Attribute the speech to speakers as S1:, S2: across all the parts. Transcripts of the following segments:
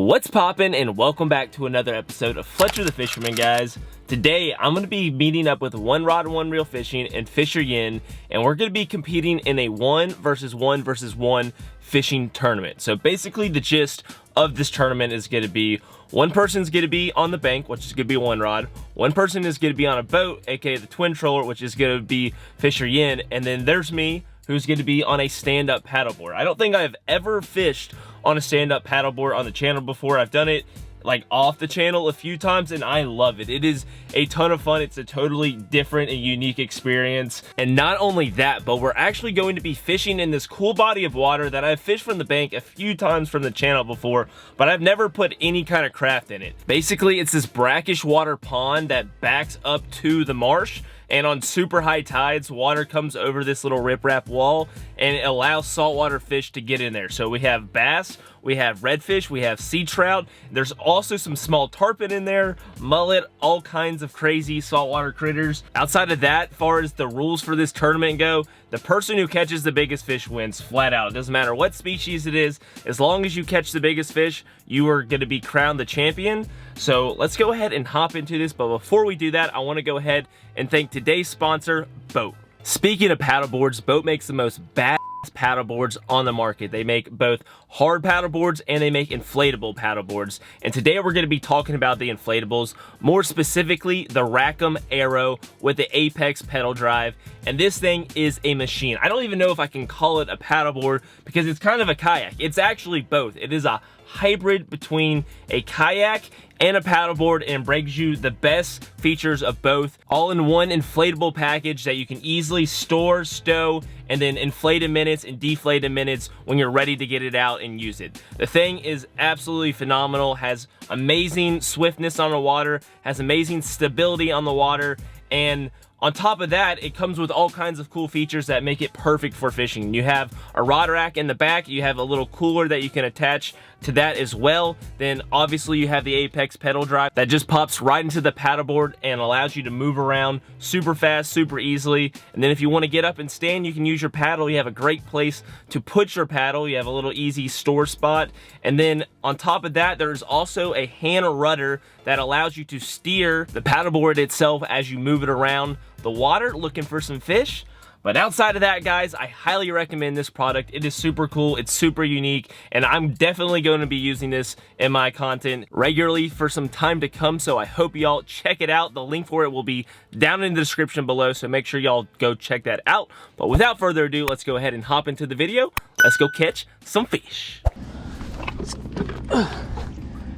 S1: What's poppin', and welcome back to another episode of Fletcher the Fisherman, guys. Today I'm going to be meeting up with One Rod and One Reel Fishing and Fisheryin, and we're going to be competing in a 1 versus 1 versus 1 fishing tournament. So basically the gist of this tournament is going to be one person's going to be on the bank, which is going to be One Rod. One person is going to be on a boat, aka the twin troller, which is going to be Fisheryin, and then there's me, who's going to be on a stand-up paddleboard. I don't think I've ever fished on a stand-up paddleboard on the channel before. I've done it like off the channel a few times and I love it. It is a ton of fun. It's a totally different and unique experience. And not only that, but we're actually going to be fishing in this cool body of water that I've fished from the bank a few times from the channel before, but I've never put any kind of craft in it. Basically, it's this brackish water pond that backs up to the marsh, and on super high tides, water comes over this little riprap wall and it allows saltwater fish to get in there. So we have bass, we have redfish, we have sea trout. There's also some small tarpon in there, mullet, all kinds of crazy saltwater critters. Outside of that, as far as the rules for this tournament go, the person who catches the biggest fish wins, flat out. It doesn't matter what species it is. As long as you catch the biggest fish, you are going to be crowned the champion. So let's go ahead and hop into this. But before we do that, I want to go ahead and thank today's sponsor, Boat. Speaking of paddleboards, Boat makes the most badass paddleboards on the market. They make both hard paddleboards and they make inflatable paddleboards. And today we're going to be talking about the inflatables, more specifically the Rackham Aero with the Apex pedal drive. And this thing is a machine. I don't even know if I can call it a paddleboard because it's kind of a kayak. It's actually both. It is a hybrid between a kayak and a paddleboard and brings you the best features of both all in one inflatable package that you can easily store, stow, and then inflate in minutes and deflate in minutes when you're ready to get it out and use it. The thing is absolutely phenomenal, has amazing swiftness on the water, has amazing stability on the water, and on top of that, it comes with all kinds of cool features that make it perfect for fishing. You have a rod rack in the back, you have a little cooler that you can attach to that as well. Then obviously you have the Apex pedal drive that just pops right into the paddleboard and allows you to move around super fast, super easily. And then if you want to get up and stand, you can use your paddle. You have a great place to put your paddle. You have a little easy store spot. And then on top of that, there's also a hand rudder that allows you to steer the paddleboard itself as you move it around the water looking for some fish. But outside of that, guys, I highly recommend this product. It is super cool, it's super unique, and I'm definitely going to be using this in my content regularly for some time to come, so I hope y'all check it out. The link for it will be down in the description below, so make sure y'all go check that out. But without further ado, let's go ahead and hop into the video. Let's go catch some fish.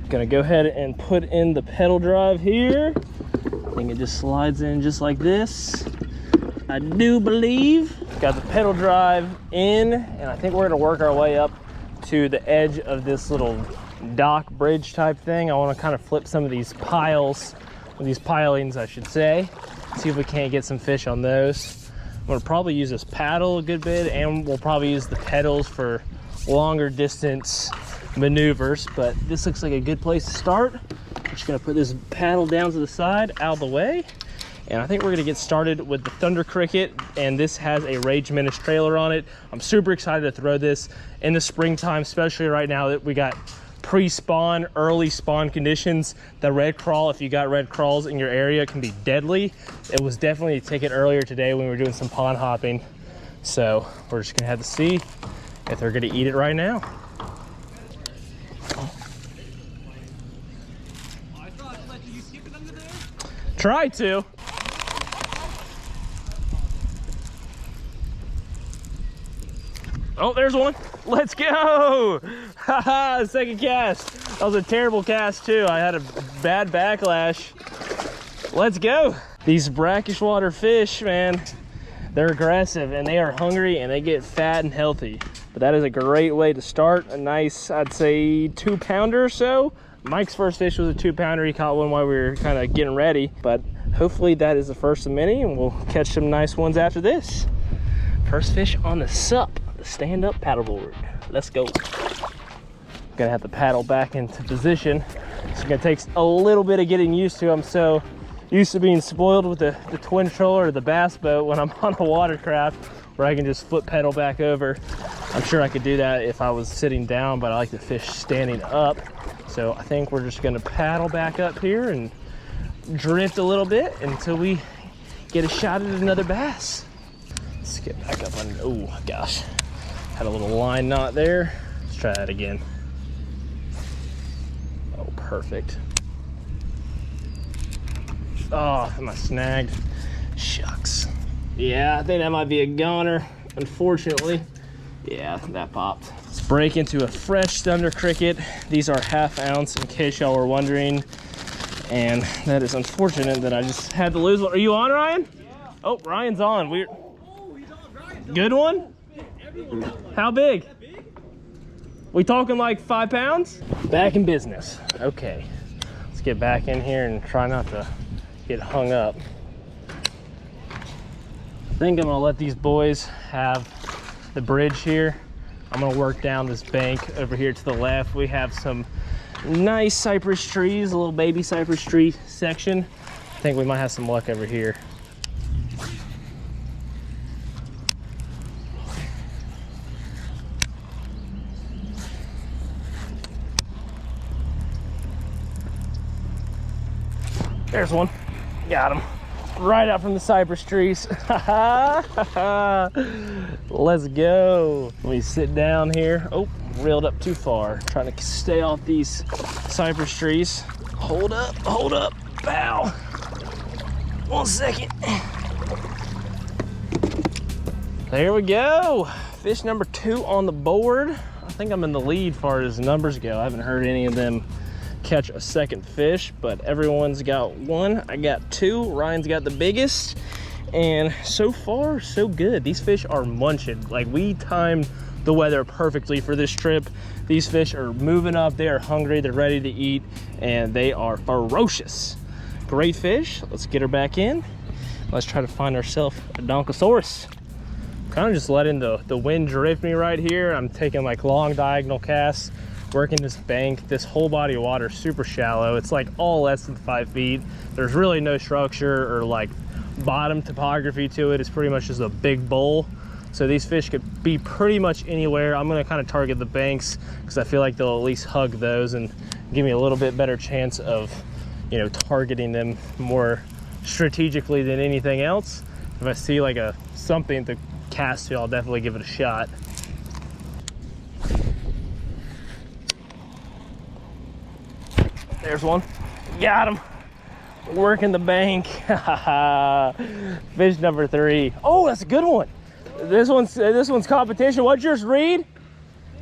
S1: Gonna go ahead and put in the pedal drive here. I think it just slides in just like this. I do believe. Got the pedal drive in, and I think we're gonna work our way up to the edge of this little dock bridge type thing. I wanna kind of flip some of these piles, or these pilings I should say, see if we can't get some fish on those. I'm gonna probably use this paddle a good bit, and we'll probably use the pedals for longer distance maneuvers, but this looks like a good place to start. I'm just gonna put this paddle down to the side, out of the way. And I think we're gonna get started with the Thunder Cricket, and this has a Rage Menace trailer on it. I'm super excited to throw this in the springtime, especially right now that we got pre-spawn, early spawn conditions. The red crawl, if you got red crawls in your area, can be deadly. It was definitely a ticket earlier today when we were doing some pond hopping. So we're just gonna have to see if they're gonna eat it right now. Try to. Oh, there's one. Let's go. Haha, second cast. That was a terrible cast too. I had a bad backlash. Let's go. These brackish water fish, man, they're aggressive and they are hungry and they get fat and healthy. But that is a great way to start. A nice, I'd say 2-pounder or so. Mike's first fish was a 2-pounder. He caught one while we were kind of getting ready, but hopefully that is the first of many and we'll catch some nice ones after this. First fish on the SUP, the stand-up paddleboard. Let's go. Gonna have to paddle back into position. It's gonna take a little bit of getting used to. I'm so used to being spoiled with the twin troller or the bass boat when I'm on a watercraft.
S2: where I can just foot pedal back over. I'm sure I could do that if I was sitting down, but I like to fish standing up. So I think we're just gonna paddle back up here and drift a little bit until we get a shot at another bass. Let's get back up on, oh gosh. Had a little line knot there. Let's try that again. Oh, perfect. Oh, am I snagged? Shucks. Yeah, I think that might be a goner, unfortunately. Yeah, that popped. Let's break into a fresh Thunder Cricket. These are 1/2 ounce, in case y'all were wondering. And that is unfortunate that I just had to lose one. Are you on, Ryan? Yeah. Oh, Ryan's on. We're... Oh, he's on. Ryan's good one? How big? We talking like 5 pounds? Back in business. Okay. Let's get back in here and try not to get hung up. I think I'm gonna let these boys have the bridge here. I'm gonna work down this bank over here to the left. We have some nice cypress trees, a little baby cypress tree section. I think we might have some luck over here. There's one. Got him. Right out from the cypress trees. Let's go. Let me sit down here. Oh, reeled up too far. Trying to stay off these cypress trees. Hold up, bow. 1 second. There we go. Fish number 2 on the board. I think I'm in the lead as far as numbers go. I haven't heard any of them catch a second fish, but everyone's got 1. I got 2. Ryan's got the biggest, and so far so good. These fish are munching. Like, we timed the weather perfectly for this trip. These fish are moving up. They are hungry, they're ready to eat, and they are ferocious. Great fish. Let's get her back in. Let's try to find ourselves a Donkosaurus. Kind of just letting the wind drift me right here. I'm taking like long diagonal casts, working this bank. This whole body of water is super shallow. It's like all less than 5 feet. There's really no structure or like bottom topography to it. It's pretty much just a big bowl. So these fish could be pretty much anywhere. I'm gonna kind of target the banks because I feel like they'll at least hug those and give me a little bit better chance of, you know, targeting them more strategically than anything else. If I see like something to cast to, I'll definitely give it a shot. There's one. Got him. Working the bank. Fish number 3. Oh, that's a good one. This one's competition. What's yours, Reed?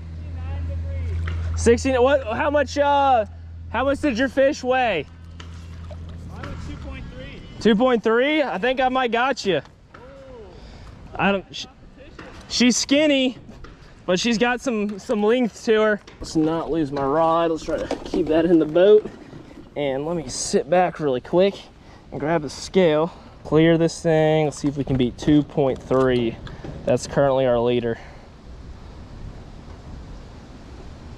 S2: 69 degrees. 16. What? How much did your fish weigh?
S3: Mine was 2.3.
S2: 2.3. I think I might got you.
S3: Oh.
S2: I don't. She's skinny, but she's got some length to her. Let's not lose my rod. Let's try to keep that in the boat. And let me sit back really quick and grab the scale. Clear this thing. Let's see if we can beat 2.3. That's currently our leader.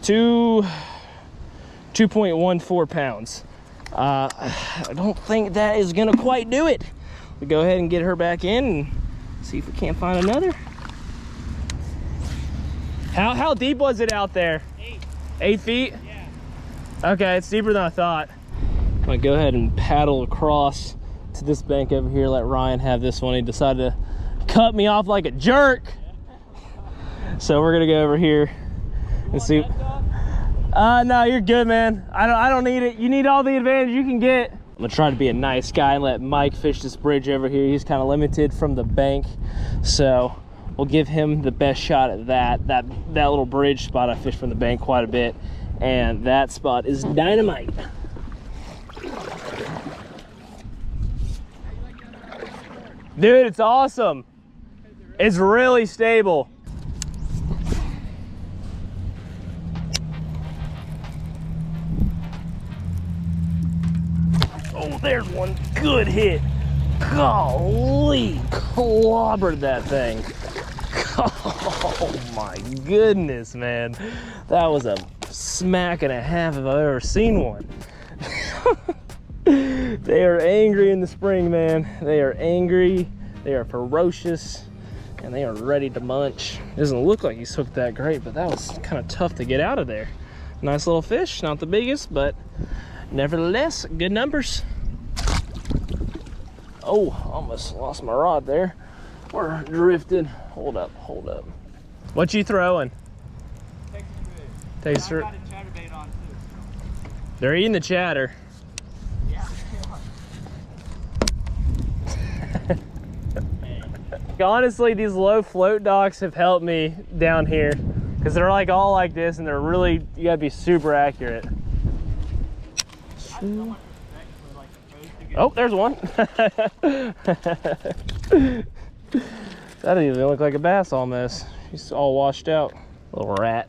S2: 2.14 pounds. I don't think that is gonna quite do it. We go ahead and get her back in and see if we can't find another. How deep was it out there?
S3: 8.
S2: 8 feet?
S3: Yeah.
S2: Okay, it's deeper than I thought. I'm gonna go ahead and paddle across to this bank over here, let Ryan have this one. He decided to cut me off like a jerk. So we're gonna go over here and see. No, you're good, man. I don't need it. You need all the advantage you can get. I'm gonna try to be a nice guy and let Mike fish this bridge over here. He's kind of limited from the bank, so we'll give him the best shot at that little bridge spot. I fish from the bank quite a bit, and that spot is dynamite. Dude, it's awesome. It's really stable. Oh, there's one. Good hit. Golly, clobbered that thing. Oh my goodness, man. That was a smack and a half if I've ever seen one. They are angry in the spring, man. They are angry. They are ferocious. and they are ready to munch. Doesn't look like he's hooked that great, but that was kind of tough to get out of there. Nice little fish, not the biggest, but nevertheless, good numbers. Oh, almost lost my rod there. We're drifting. Hold up. What you throwing?
S3: Texas rig. I got a chatterbait on too.
S2: They're eating the chatter.
S3: Yeah.
S2: Honestly, these low float docks have helped me down here because they're like all like this, and they're really, you gotta be super accurate. Oh, there's one. That didn't even look like a bass almost. He's all washed out. Little rat.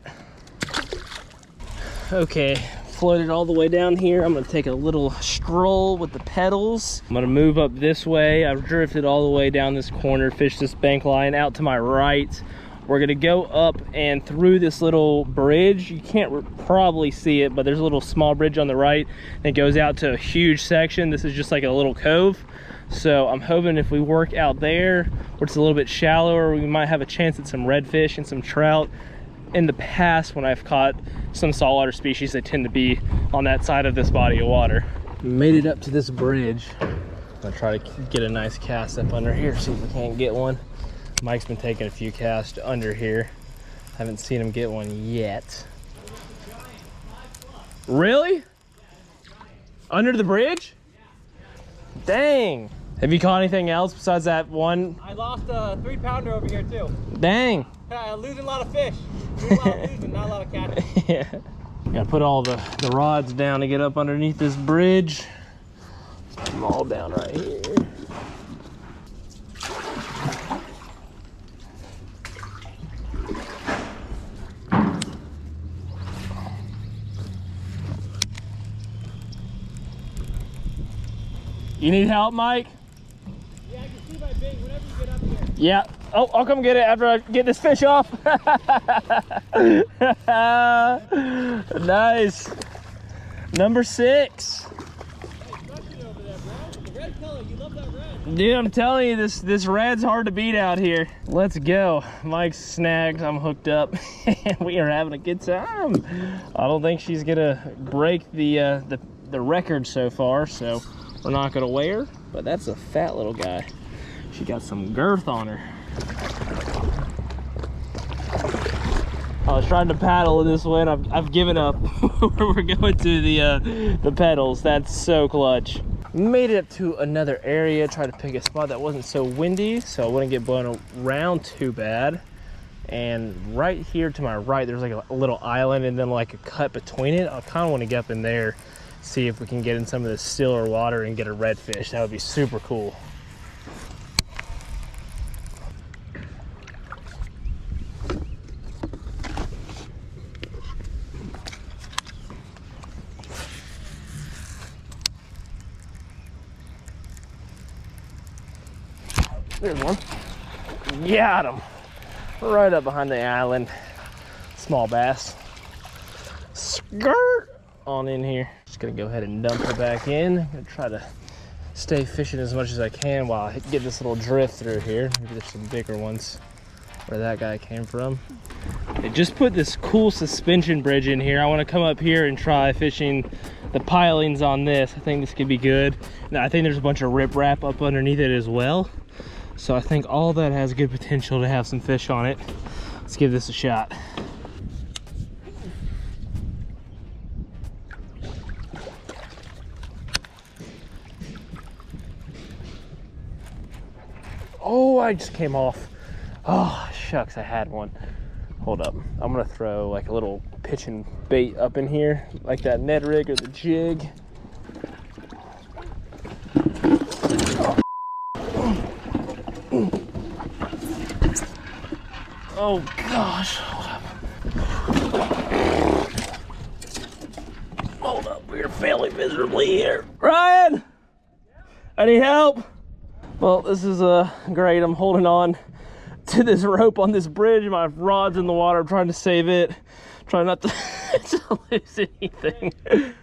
S2: Okay, floated all the way down here. I'm gonna take a little stroll with the pedals. I'm gonna move up this way. I've drifted all the way down this corner, fished this bank line out to my right. We're gonna go up and through this little bridge. You can't probably see it, but there's a little small bridge on the right that goes out to a huge section. This is just like a little cove. So I'm hoping if we work out there, where it's a little bit shallower, we might have a chance at some redfish and some trout. In the past, when I've caught some saltwater species, they tend to be on that side of this body of water. Made it up to this bridge. I'm gonna try to get a nice cast up under here, see if we can't get one. Mike's been taking a few casts under here. Haven't seen him get one yet. Really? Under the bridge? Dang. Have you caught anything else besides that one?
S3: I lost a 3-pounder over here too.
S2: Dang.
S3: Losing a lot of fish. Doing a lot of losing, not a lot of catching.
S2: Yeah. Gotta put all the rods down to get up underneath this bridge. Put them all down right here. You need help, Mike?
S3: Yeah, I can see my bait whenever you get up here.
S2: Yeah. Oh, I'll come get it after I get this fish off. Nice. Number 6.
S3: Hey, Fletcher over there, bro. The red color, you love that red.
S2: Dude, I'm telling you, this red's hard to beat out here. Let's go. Mike's snagged, I'm hooked up, and we are having a good time. I don't think she's gonna break the record so far, so we're not gonna weigh her, but that's a fat little guy. She got some girth on her. I was trying to paddle this way, and I've given up. We're going to the pedals. That's so clutch. Made it up to another area, tried to pick a spot that wasn't so windy, so I wouldn't get blown around too bad. And right here to my right, there's like a little island and then like a cut between it. I kind of want to get up in there, see if we can get in some of the stiller water and get a redfish. That would be super cool. There's one. Got him. Right up behind the island. Small bass. Skirt on in here. Just gonna go ahead and dump her back in. Gonna try to stay fishing as much as I can while I get this little drift through here. Maybe there's some bigger ones where that guy came from. They just put this cool suspension bridge in here. I want to come up here and try fishing the pilings on this. I think this could be good. Now I think there's a bunch of riprap up underneath it as well. So I think all that has good potential to have some fish on it. Let's give this a shot. Oh, I just came off. Oh, shucks, I had one. Hold up. I'm gonna throw like a little pitching bait up in here, like that Ned rig or the jig. Oh gosh, hold up, we're failing miserably here. Ryan, I need help. Well, this is great. I'm holding on to this rope on this bridge. My rod's in the water. I'm trying to save it. Trying not to, to lose anything.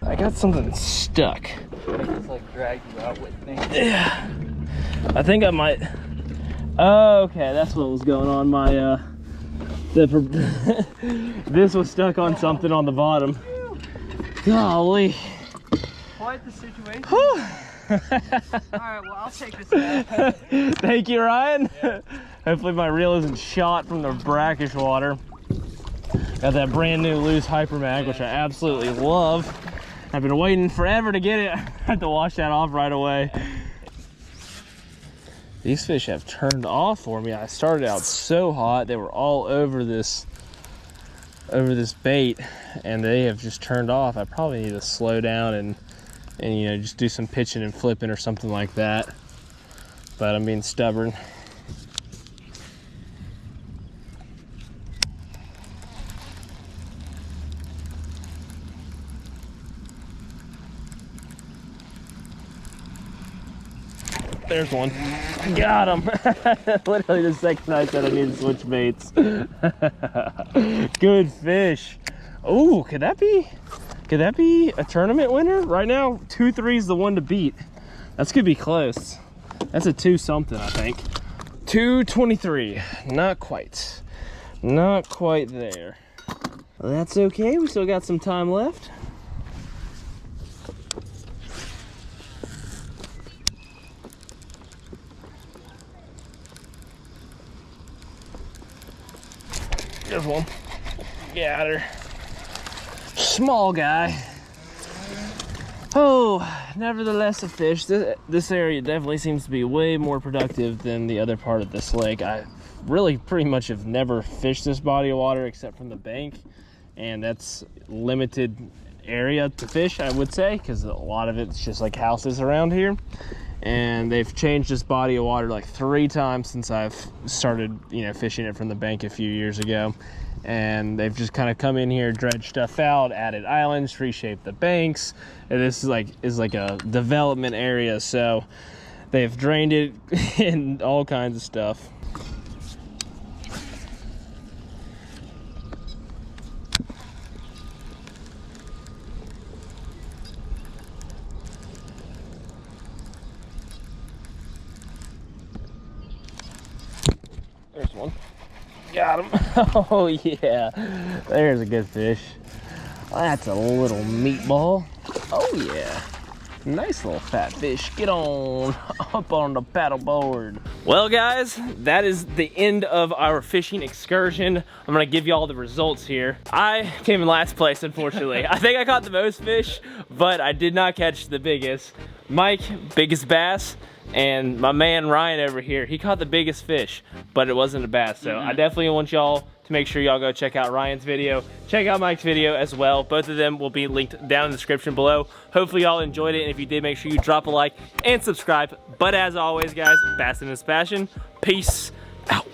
S2: I got something stuck.
S3: It's like drag you out with me.
S2: Yeah. I think I might Okay, that's what was going on. My this was stuck on something on the bottom. Golly.
S3: Quite the situation. Alright, well, I'll take this out.
S2: Thank you, Ryan.
S3: Yeah.
S2: Hopefully my reel isn't shot from the brackish water. Got that brand new loose hyper mag, which I absolutely love. I've been waiting forever to get it. I had to wash that off right away. These fish have turned off for me. I started out so hot. They were all over this bait, and they have just turned off. I probably need to slow down and you know, just do some pitching and flipping or something like that. But I'm being stubborn. There's one. Got him. Literally the second I said I need to switch baits. Good fish. Oh, could that be a tournament winner? Right now, 2-3 is the one to beat. That's gonna be close. That's a 2 something, I think. 223. Not quite. Not quite there. Well, that's okay. We still got some time left. There's one. Got her. Small guy. Oh, nevertheless a fish. This area definitely seems to be way more productive than the other part of this lake. I really pretty much have never fished this body of water except from the bank, and that's limited area to fish, I would say, because a lot of it's just like houses around here. And they've changed this body of water like 3 times since I've started, you know, fishing it from the bank a few years ago. And they've just kind of come in here, dredged stuff out, added islands, reshaped the banks. And this is like a development area, so they've drained it and all kinds of stuff. There's one. Got him. Oh yeah, there's a good fish. That's a little meatball. Oh yeah, nice little fat fish. Get on up on the paddle board. Well guys, that is the end of our fishing excursion. I'm gonna give you all the results here. I came in last place, unfortunately. I think I caught the most fish, but I did not catch the biggest. Mike, biggest bass. And my man Ryan over here, he caught the biggest fish, but it wasn't a bass. So I definitely want y'all to make sure y'all go check out Ryan's video. Check out Mike's video as well. Both of them will be linked down in the description below. Hopefully y'all enjoyed it, and if you did, make sure you drop a like and subscribe. But as always, guys, bassing is passion. Peace out.